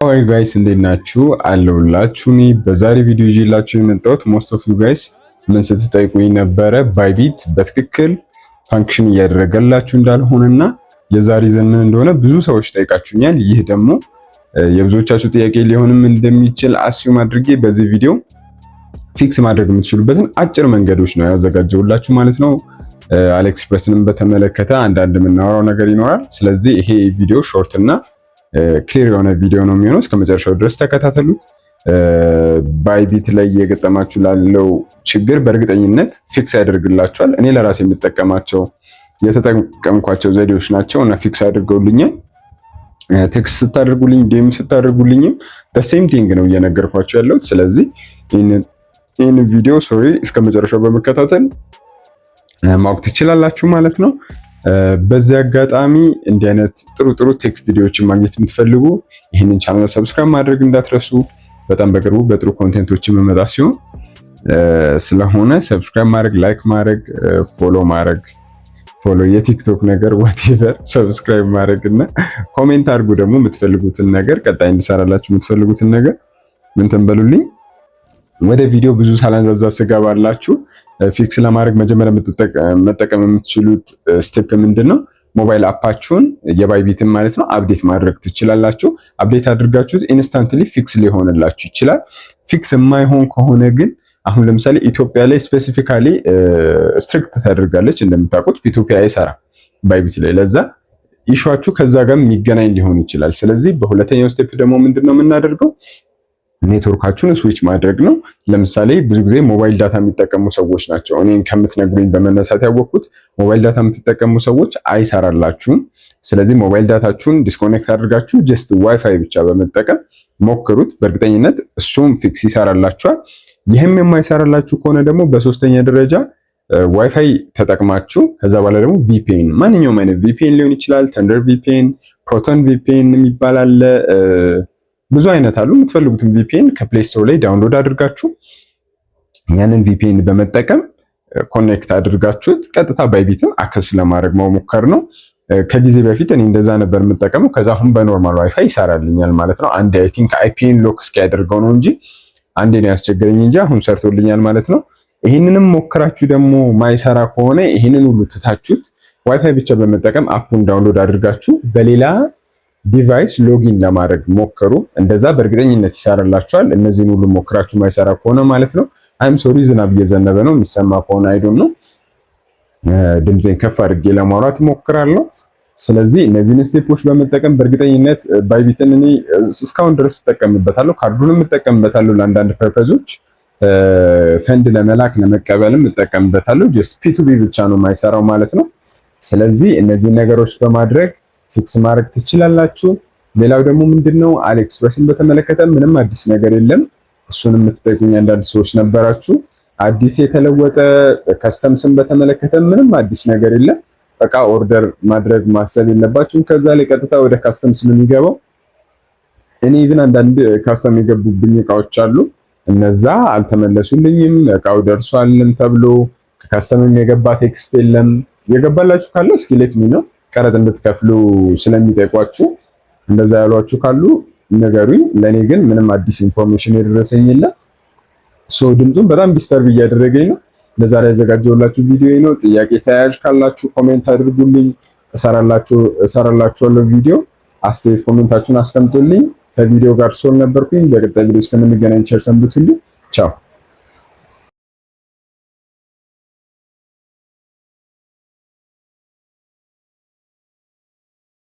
Hi guys, እንዴት ናችሁ? አለሁላችሁ። እኔ በዛሬ ቪዲዮ ይዤላችሁ የመጣሁት ሞስት ኦፍ ዩ ጋይስ ምን ስትጠይቁኝ ነበረ ባይቢት በትክክል ፋንክሽን እያደረገላችሁ እንዳልሆነና የዛሬ ዘመን እንደሆነ ብዙ ሰዎች ጠይቃችሁኛል። ይህ ደግሞ የብዙዎቻችሁ ጥያቄ ሊሆንም እንደሚችል አስዩም አድርጌ በዚህ ቪዲዮ ፊክስ ማድረግ የምትችሉበትን አጭር መንገዶች ነው ያዘጋጀሁላችሁ ማለት ነው። አሊኤክስፕረስንም በተመለከተ አንዳንድ የምናወራው ነገር ይኖራል። ስለዚህ ይሄ ቪዲዮ ሾርት እና ክሊር የሆነ ቪዲዮ ነው የሚሆነው። እስከ መጨረሻው ድረስ ተከታተሉት። ባይቢት ላይ የገጠማችሁ ላለው ችግር በእርግጠኝነት ፊክስ ያደርግላችኋል። እኔ ለራሴ የምጠቀማቸው የተጠቀምኳቸው ዘዴዎች ናቸው እና ፊክስ አድርገውልኛል። ቴክስት ስታደርጉልኝ ዴም ስታደርጉልኝም በሴም ቲንግ ነው እየነገርኳቸው ያለሁት። ስለዚህ ይህን ቪዲዮ እስከ መጨረሻው በመከታተል ማወቅ ትችላላችሁ ማለት ነው። በዚህ አጋጣሚ እንዲህ አይነት ጥሩ ቴክ ቪዲዮዎችን ማግኘት የምትፈልጉ ይህንን ቻናል ሰብስክራይብ ማድረግ እንዳትረሱ። በጣም በቅርቡ በጥሩ ኮንቴንቶችን መመጣ ሲሆን ስለሆነ ሰብስክራይብ ማድረግ፣ ላይክ ማድረግ፣ ፎሎ የቲክቶክ ነገር whatever ሰብስክራይብ ማድረግ እና ኮሜንት አድርጉ። ደግሞ የምትፈልጉትን ነገር ቀጣይ እንድሰራላችሁ የምትፈልጉትን ነገር ምን ተንበሉልኝ። ወደ ቪዲዮ ብዙ ሳላንዛዛ ስገባላችሁ ፊክስ ለማድረግ መጀመሪያ መጠቀም የምትችሉት ስቴፕ ምንድነው? ሞባይል አፓችሁን የባይቢትን ማለት ነው አፕዴት ማድረግ ትችላላችሁ። አፕዴት አድርጋችሁት ኢንስታንትሊ ፊክስ ሊሆንላችሁ ይችላል። ፊክስ የማይሆን ከሆነ ግን አሁን ለምሳሌ ኢትዮጵያ ላይ ስፔሲፊካሊ ስትሪክት ተደርጋለች እንደምታውቁት። ኢትዮጵያ አይሰራ ባይቢት ላይ ለዛ ኢሹአችሁ ከዛ ጋር የሚገናኝ ሊሆን ይችላል። ስለዚህ በሁለተኛው ስቴፕ ደግሞ ምንድነው የምናደርገው? ኔትወርካችሁን ስዊች ማድረግ ነው። ለምሳሌ ብዙ ጊዜ ሞባይል ዳታ የሚጠቀሙ ሰዎች ናቸው እኔን ከምትነግሩኝ በመነሳት ያወቅኩት። ሞባይል ዳታ የምትጠቀሙ ሰዎች አይሰራላችሁም። ስለዚህ ሞባይል ዳታችሁን ዲስኮኔክት አድርጋችሁ ጀስት ዋይፋይ ብቻ በመጠቀም ሞክሩት። በእርግጠኝነት እሱም ፊክስ ይሰራላችኋል። ይህም የማይሰራላችሁ ከሆነ ደግሞ በሶስተኛ ደረጃ ዋይፋይ ተጠቅማችሁ ከዛ በኋላ ደግሞ ቪፒኤን፣ ማንኛውም አይነት ቪፒኤን ሊሆን ይችላል። ተንደር ቪፒኤን፣ ፕሮቶን ቪፒኤን የሚባል አለ። ብዙ አይነት አሉ። የምትፈልጉትን ቪፒኤን ከፕሌይ ስቶር ላይ ዳውንሎድ አድርጋችሁ ያንን ቪፒኤን በመጠቀም ኮኔክት አድርጋችሁት ቀጥታ ባይቢትን አክሰስ ለማድረግ መሞከር ነው። ከጊዜ በፊት እኔ እንደዛ ነበር የምጠቀመው። ከዛ አሁን በኖርማል ዋይፋይ ይሰራልኛል ማለት ነው። አንዴ አይ ቲንክ አይፒኤን ሎክ እስኪያደርገው ነው እንጂ አንዴ ነው ያስቸገረኝ እንጂ አሁን ሰርቶልኛል ማለት ነው። ይህንንም ሞክራችሁ ደግሞ ማይሰራ ከሆነ ይህንን ሁሉ ትታችሁት ዋይፋይ ብቻ በመጠቀም አፑን ዳውንሎድ አድርጋችሁ በሌላ ዲቫይስ ሎጊን ለማድረግ ሞክሩ። እንደዛ በእርግጠኝነት ይሰራላችኋል። እነዚህን ሁሉ ሞክራችሁ ማይሰራ ከሆነ ማለት ነው አይም ሶሪ ዝናብ እየዘነበ ነው። የሚሰማ ከሆነ አይዶን ነው ድምጼን ከፍ አድርጌ ለማውራት ሞክራለሁ። ስለዚህ እነዚህን ስቴፖች በመጠቀም በእርግጠኝነት ባይቢትን እኔ እስካሁን ድረስ እጠቀምበታለሁ። ካርዱንም እጠቀምበታለሁ ለአንዳንድ ፐርፐዞች፣ ፈንድ ለመላክ ለመቀበልም እጠቀምበታለሁ። ጀስት ፒቱቢ ብቻ ነው የማይሰራው ማለት ነው። ስለዚህ እነዚህን ነገሮች በማድረግ ፊክስ ማድረግ ትችላላችሁ። ሌላው ደግሞ ምንድነው አሊኤክስፕረስን በተመለከተ ምንም አዲስ ነገር የለም። እሱንም የምትጠይቁኝ አንዳንድ ሰዎች ነበራችሁ። አዲስ የተለወጠ ከስተምስን በተመለከተ ምንም አዲስ ነገር የለም። በቃ ኦርደር ማድረግ ማሰብ የለባችሁም። ከዛ ላይ ቀጥታ ወደ ካስተምስ ነው የሚገባው። እኔ ኢቭን አንዳንድ ካስተም የገቡብኝ እቃዎች አሉ። እነዛ አልተመለሱልኝም። እቃው ደርሷልም ተብሎ ከካስተምም የገባ ቴክስት የለም። የገባላችሁ ካለ እስኪ ሌት ሚ ነው ቀረጥ እንድትከፍሉ ስለሚጠይቋችሁ እንደዛ ያሏችሁ ካሉ ነገሩኝ። ለኔ ግን ምንም አዲስ ኢንፎርሜሽን የደረሰኝ የለም። ድምፁን በጣም ዲስተርብ እያደረገኝ ነው። ለዛሬ ያዘጋጀሁላችሁ ቪዲዮ ነው። ጥያቄ ተያያዥ ካላችሁ ኮሜንት አድርጉልኝ፣ እሰራላችኋለሁ ቪዲዮ። አስተያየት ኮሜንታችሁን አስቀምጡልኝ። ከቪዲዮ ጋር ሶል ነበርኩኝ። በቀጣይ ቪዲዮ እስከምንገናኝ ቸር ሰንብቱልኝ። ቻው።